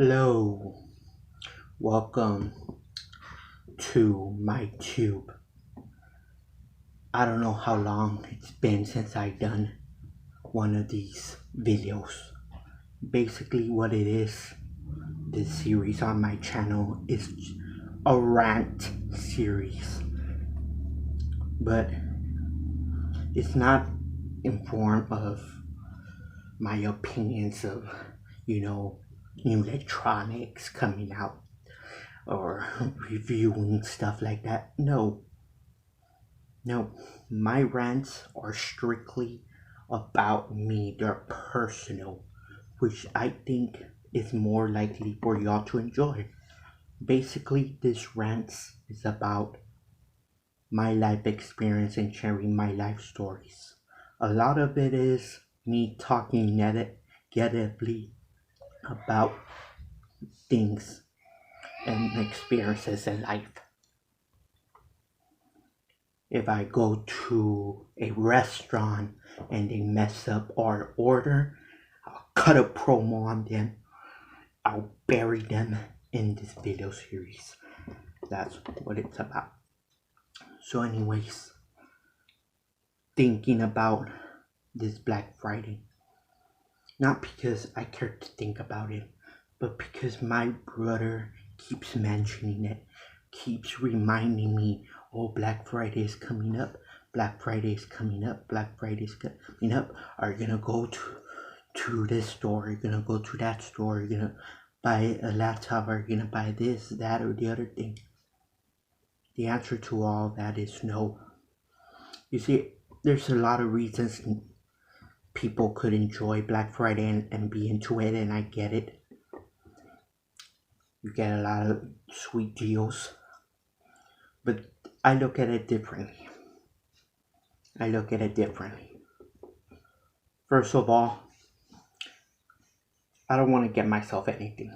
Hello, welcome to my tube. I don't know how long it's been since I've done one of these videos. Basically, what it is, this series on my channel is a rant series, but it's not in form of my opinions of, new electronics coming out or reviewing stuff like that. No, my rants are strictly about me. They're personal, which I think is more likely for y'all to enjoy. Basically, this rants is about my life experience and sharing my life stories. A lot of it is me talking negatively about things and experiences in life. If I go to a restaurant and they mess up our order, I'll cut a promo on them. I'll bury them in this video series. That's what it's about. So anyways, thinking about this Black Friday. Not because I care to think about it, but because my brother keeps mentioning it, keeps reminding me, oh, Black Friday is coming up, Black Friday is coming up, Black Friday is coming up. Are you gonna go to this store? Are you gonna go to that store? Are you gonna buy a laptop? Are you gonna buy this, that, or the other thing? The answer to all that is no. You see, there's a lot of reasons people could enjoy Black Friday and be into it, and I get it. You get a lot of sweet deals, but I look at it differently. First of all, I don't want to get myself anything.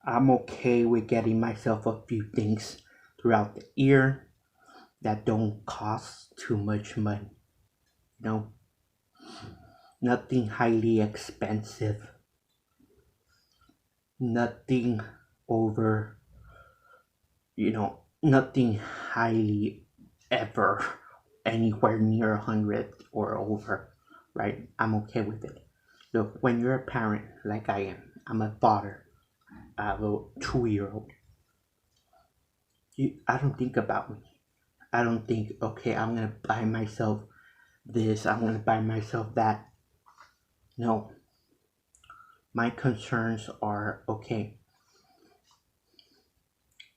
I'm okay with getting myself a few things throughout the year that don't cost too much money. Nothing highly expensive. Nothing over, nothing highly ever anywhere near 100 or over, right? I'm okay with it. Look, when you're a parent like I am, I'm a father, I have a 2-year-old. I don't think about me. I don't think, okay, I'm gonna buy myself this, I'm gonna buy myself that. No. My concerns are, okay,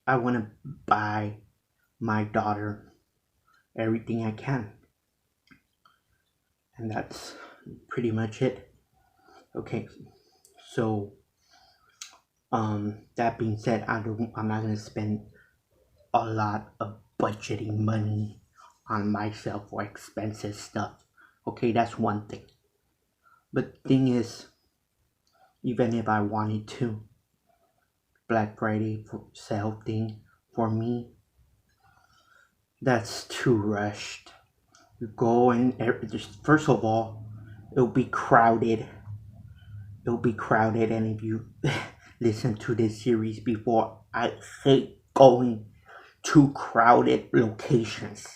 I wanna buy my daughter everything I can. And that's pretty much it. Okay, so that being said, I'm not gonna spend a lot of budgeting money on myself for expensive stuff. Okay, that's one thing. But the thing is, even if I wanted to, Black Friday sale thing, for me, that's too rushed. You go and just first of all, it'll be crowded. And if you listen to this series before, I hate going to crowded locations.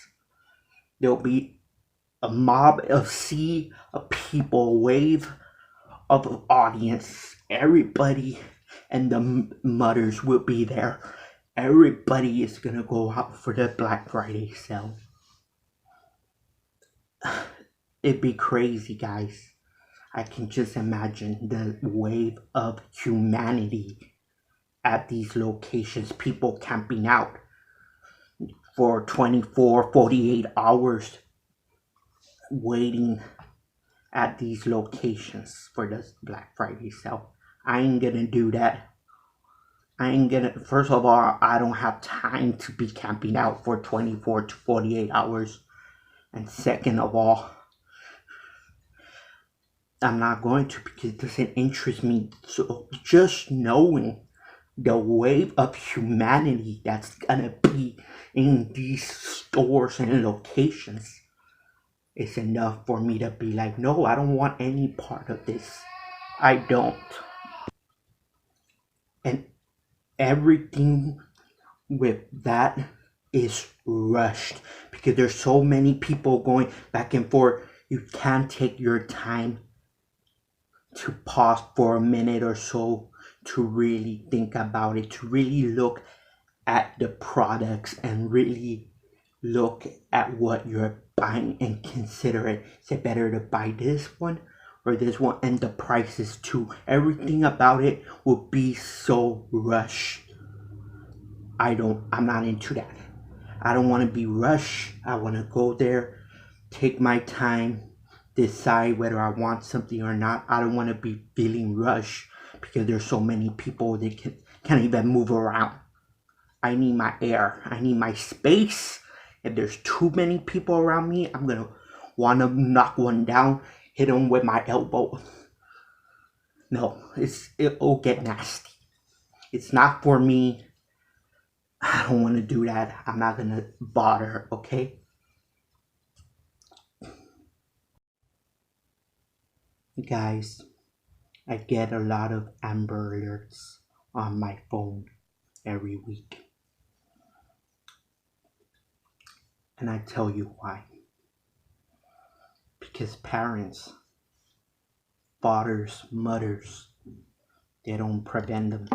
There'll be a mob, a sea of people, wave of audience. Everybody and the mothers will be there. Everybody is gonna go out for the Black Friday sale. It'd be crazy, guys. I can just imagine the wave of humanity at these locations. People camping out for 24, 48 hours waiting at these locations for the Black Friday sale. I ain't gonna do that. First of all, I don't have time to be camping out for 24 to 48 hours. And second of all, I'm not going to because it doesn't interest me. So just knowing the wave of humanity that's gonna be in these stores and locations is enough for me to be like, no, I don't want any part of this. I don't. Everything with that is rushed because there's so many people going back and forth. You can't take your time to pause for a minute or so to really think about it, to really look at the products and really look at what you're buying and consider it. Is it better to buy this one or this one? And the prices too. Everything about it will be so rushed. I'm not into that. I don't want to be rushed. I want to go there, take my time, decide whether I want something or not. I don't want to be feeling rushed because there's so many people that can't even move around. I need my air. I need my space. If there's too many people around me, I'm going to want to knock one down, hit them with my elbow. No, it'll get nasty. It's not for me. I don't want to do that. I'm not going to bother, okay? Guys, I get a lot of Amber Alerts on my phone every week. And I tell you why. Because parents, fathers, mothers, they don't prevent them.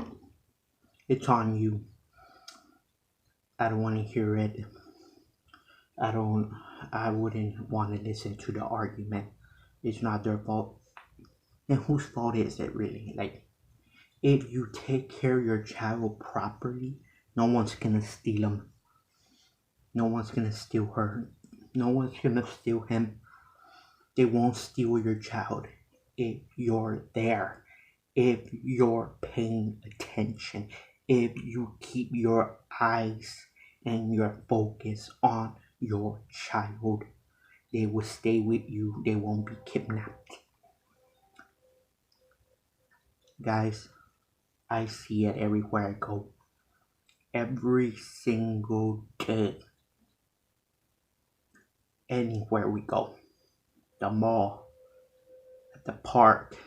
It's on you. I don't want to hear it. I wouldn't want to listen to the argument. It's not their fault. And whose fault is it really? Like, if you take care of your child properly, no one's gonna steal them. No one's gonna steal her. No one's gonna steal him. They won't steal your child if you're there, if you're paying attention, if you keep your eyes and your focus on your child. They will stay with you. They won't be kidnapped. Guys, I see it everywhere I go. Every single day. Anywhere we go. The mall, at the park,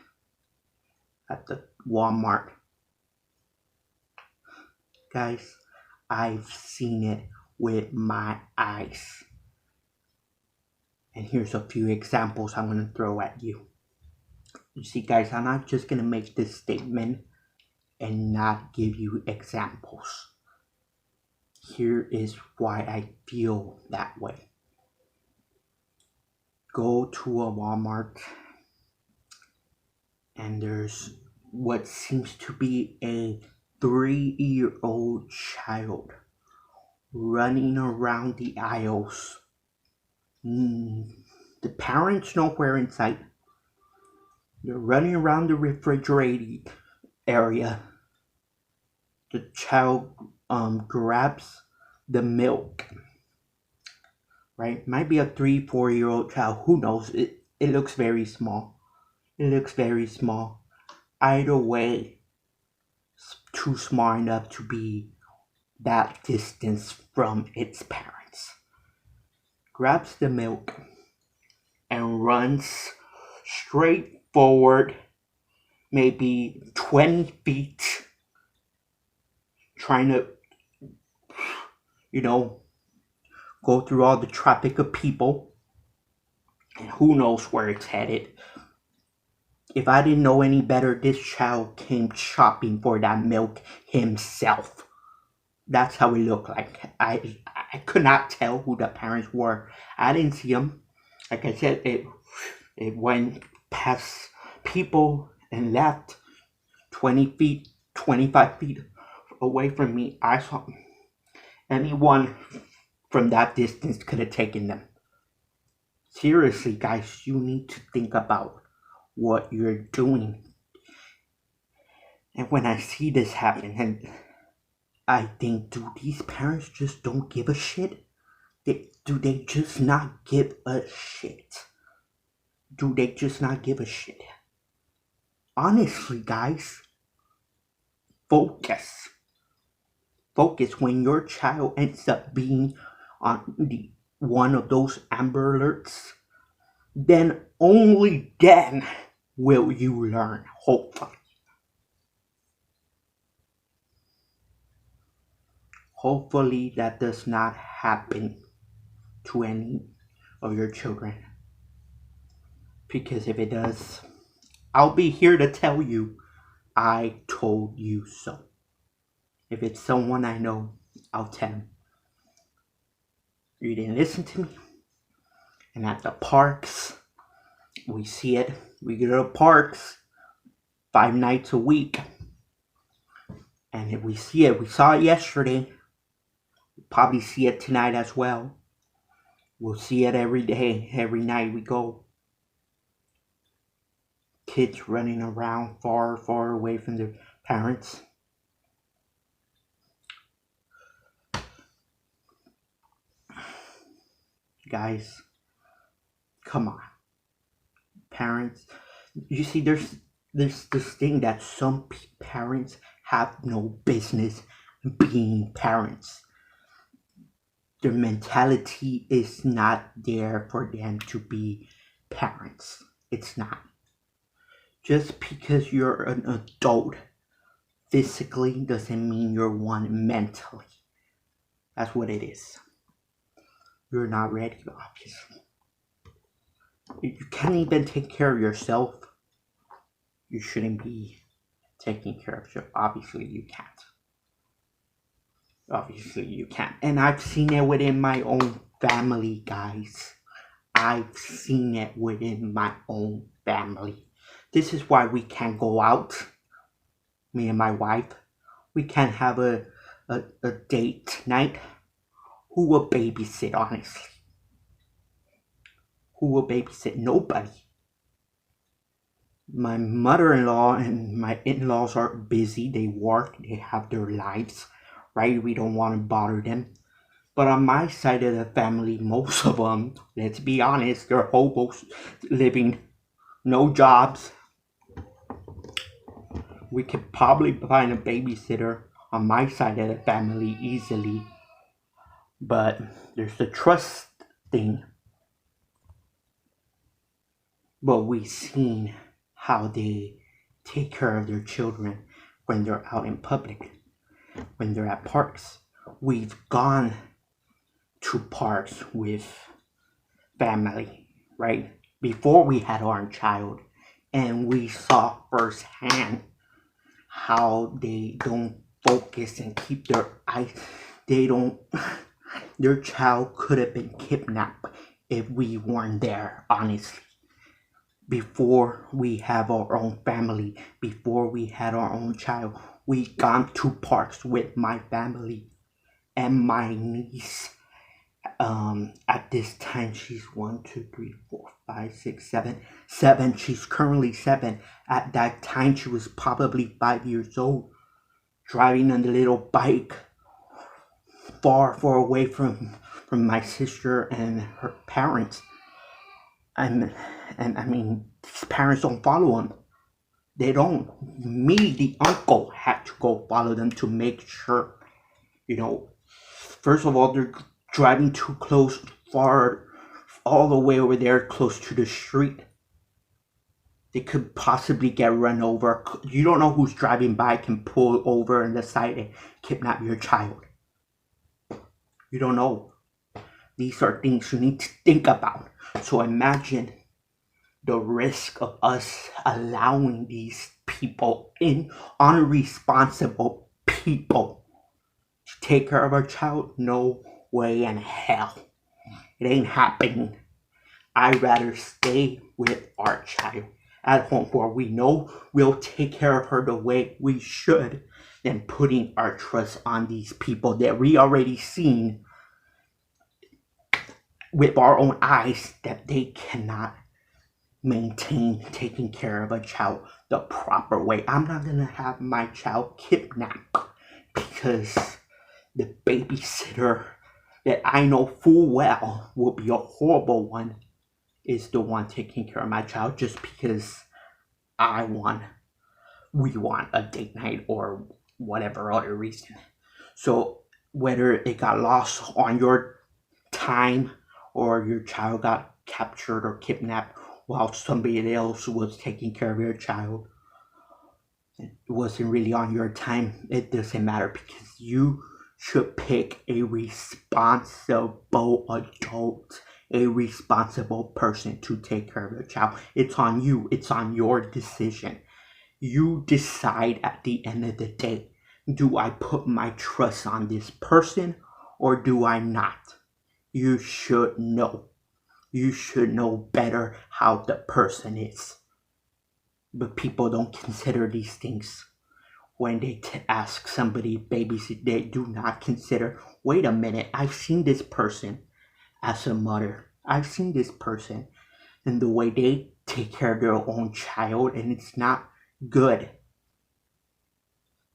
at the Walmart. Guys, I've seen it with my eyes. And here's a few examples I'm going to throw at you. You see, guys, I'm not just going to make this statement and not give you examples. Here is why I feel that way. Go to a Walmart and there's what seems to be a 3-year-old child running around the aisles. The parents nowhere in sight. They're running around the refrigerated area. The child grabs the milk. Right? Might be a 3-4-year-old child. Who knows? It looks very small. It looks very small. Either way, it's too small enough to be that distance from its parents. Grabs the milk and runs straight forward, maybe 20 feet, trying to, go through all the traffic of people, and who knows where it's headed. If I didn't know any better, this child came shopping for that milk himself. That's how it looked like. I could not tell who the parents were. I didn't see them. Like I said, it went past people and left 20 feet, 25 feet away from me. I saw anyone from that distance could have taken them. Seriously, guys, you need to think about what you're doing. And when I see this happen, and I think, do these parents just don't give a shit? Do they just not give a shit? Do they just not give a shit? Honestly, guys, focus. Focus. When your child ends up being on one of those Amber Alerts, then only then will you learn, hopefully. Hopefully that does not happen to any of your children. Because if it does, I'll be here to tell you I told you so. If it's someone I know, I'll tell them. You didn't listen to me. And at the parks, we see it. We go to parks 5 nights a week. And if we see it, we saw it yesterday. We'll probably see it tonight as well. We'll see it every day, every night we go. Kids running around far, far away from their parents. Guys, come on. Parents, you see, there's this thing that some parents have no business being parents. Their mentality is not there for them to be parents. It's not. Just because you're an adult physically doesn't mean you're one mentally. That's what it is. You're not ready, obviously. If you can't even take care of yourself, you shouldn't be taking care of yourself. Obviously, you can't. Obviously, you can't. And I've seen it within my own family, guys. I've seen it within my own family. This is why we can't go out, me and my wife. We can't have a date night. Who will babysit, honestly? Who will babysit? Nobody. My mother-in-law and my in-laws are busy. They work. They have their lives, right? We don't want to bother them. But on my side of the family, most of them, let's be honest, they're hobos living, no jobs. We could probably find a babysitter on my side of the family easily. But there's the trust thing. But we've seen how they take care of their children when they're out in public, when they're at parks. We've gone to parks with family, right? Before we had our child, and we saw firsthand how they don't focus and keep their eyes. Their child could have been kidnapped if we weren't there, honestly. Before we have our own family, before we had our own child, we gone to parks with my family and my niece. At this time, she's 1, 2, 3, 4, 5, 6, 7. She's currently 7. At that time, she was probably 5 years old, driving on the little bike, far, far away from my sister and her parents. And I mean, these parents don't follow them. They don't. Me, the uncle, had to go follow them to make sure, first of all, they're driving too close, far, all the way over there, close to the street. They could possibly get run over. You don't know who's driving by, can pull over on the side and kidnap your child. You don't know. These are things you need to think about. So imagine the risk of us allowing these people, unresponsible people, to take care of our child. No way in hell. It ain't happening. I'd rather stay with our child at home where we know we'll take care of her the way we should than putting our trust on these people that we already seen with our own eyes that they cannot maintain taking care of a child the proper way. I'm not gonna have my child kidnapped because the babysitter that I know full well will be a horrible one is the one taking care of my child just because we want a date night or whatever other reason. So whether it got lost on your time or your child got captured or kidnapped while somebody else was taking care of your child, it wasn't really on your time. It doesn't matter because you should pick a responsible adult, a responsible person to take care of the child. It's on you. It's on your decision. You decide at the end of the day, do I put my trust on this person or do I not? You should know. You should know better how the person is. But people don't consider these things. When they ask somebody babysit, they do not consider, wait a minute, I've seen this person as a mother. I've seen this person and the way they take care of their own child, and it's not good.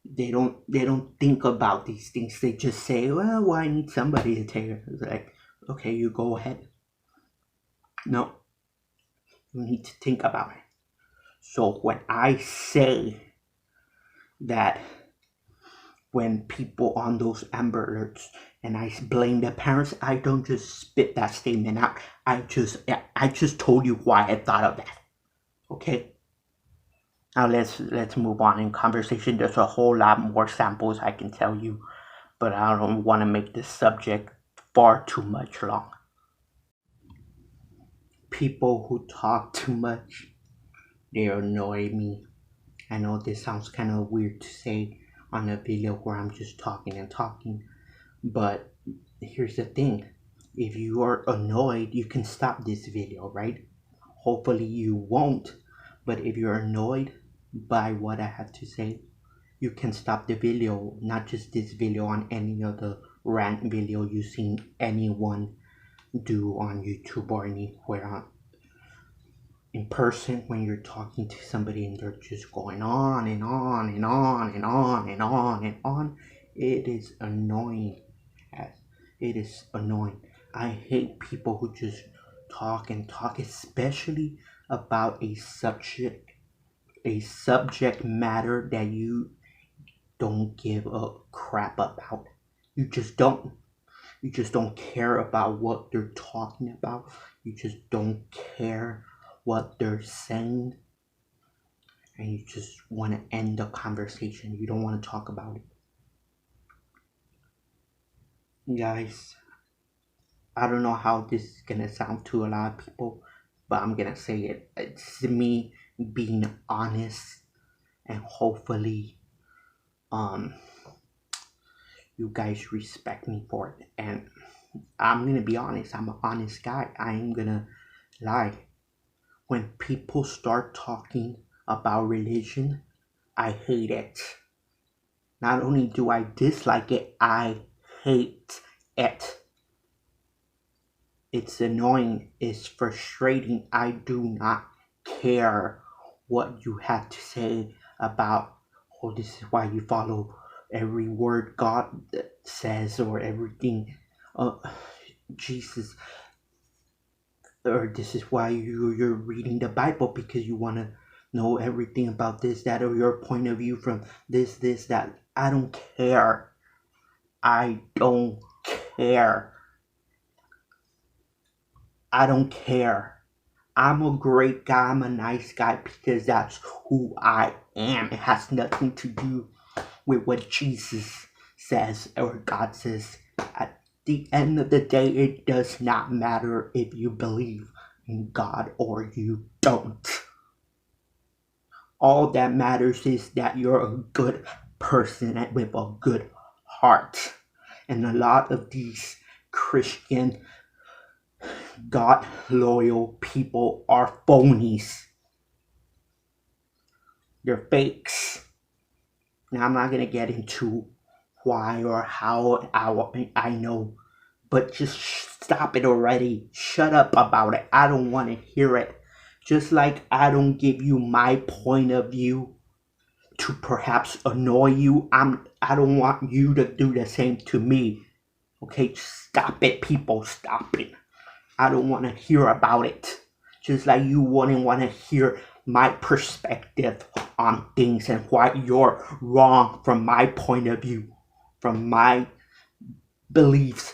They don't think about these things. They just say, well, I need somebody to take care. It's like, okay, you go ahead. No, you need to think about it. So when I say that, when people on those Amber Alerts and I blame the parents, I don't just spit that statement out. I just told you why I thought of that. Okay. Now let's move on in conversation. There's a whole lot more samples I can tell you, but I don't want to make this subject far too much long. People who talk too much, they annoy me. I know this sounds kind of weird to say on a video where I'm just talking and talking, but here's the thing. If you are annoyed, you can stop this video, right? Hopefully you won't, but if you're annoyed by what I have to say, you can stop the video. Not just this video, on any other rant video you've seen anyone do on YouTube or anywhere in person, when you're talking to somebody and they're just going on and on and on and on and on and on. It is annoying. It is annoying. I hate people who just talk and talk, especially about a subject matter that you don't give a crap about. You just don't care about what they're talking about. You just don't care what they're saying, and you just want to end the conversation. You don't want to talk about it. Guys, I don't know how this is gonna sound to a lot of people, but I'm gonna say it. It's me being honest, and hopefully you guys respect me for it. And I'm gonna be honest. I'm an honest guy. I ain't gonna lie. When people start talking about religion, I hate it. Not only do I dislike it, I hate it. It's annoying. It's frustrating. I do not care what you have to say about, oh, this is why you follow every word God says, or everything Jesus, or this is why you're reading the Bible, because you want to know everything about this, that, or your point of view from this, that. I don't care. I don't care. I don't care. I'm a great guy. I'm a nice guy because that's who I am. It has nothing to do with what Jesus says or God says. At the end of the day, it does not matter if you believe in God or you don't. All that matters is that you're a good person and with a good heart. And a lot of these Christian, God loyal people are phonies. They're fakes. Now, I'm not going to get into why or how I know, but just stop it already. Shut up about it. I don't want to hear it. Just like I don't give you my point of view to perhaps annoy you, I don't want you to do the same to me. Okay, stop it, people. Stop it. I don't want to hear about it. Just like you wouldn't want to hear my perspective on things and why you're wrong from my point of view, from my beliefs.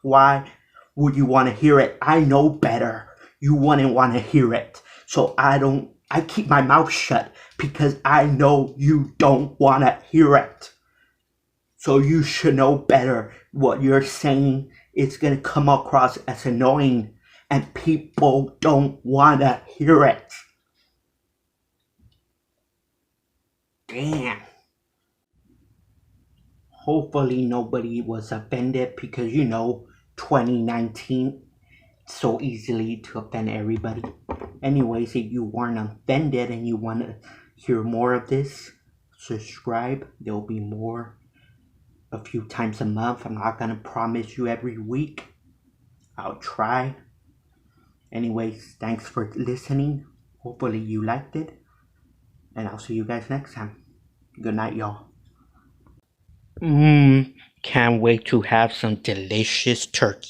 Why would you want to hear it? I know better. You wouldn't want to hear it. So I keep my mouth shut because I know you don't want to hear it. So you should know better. What you're saying is going to come across as annoying, and people don't want to hear it. Damn. Hopefully nobody was offended because 2019 so easily to offend everybody. Anyways, if you weren't offended and you want to hear more of this, subscribe. There'll be more a few times a month. I'm not gonna promise you every week. I'll try. Anyways, thanks for listening. Hopefully you liked it. And I'll see you guys next time. Good night, y'all. Can't wait to have some delicious turkey.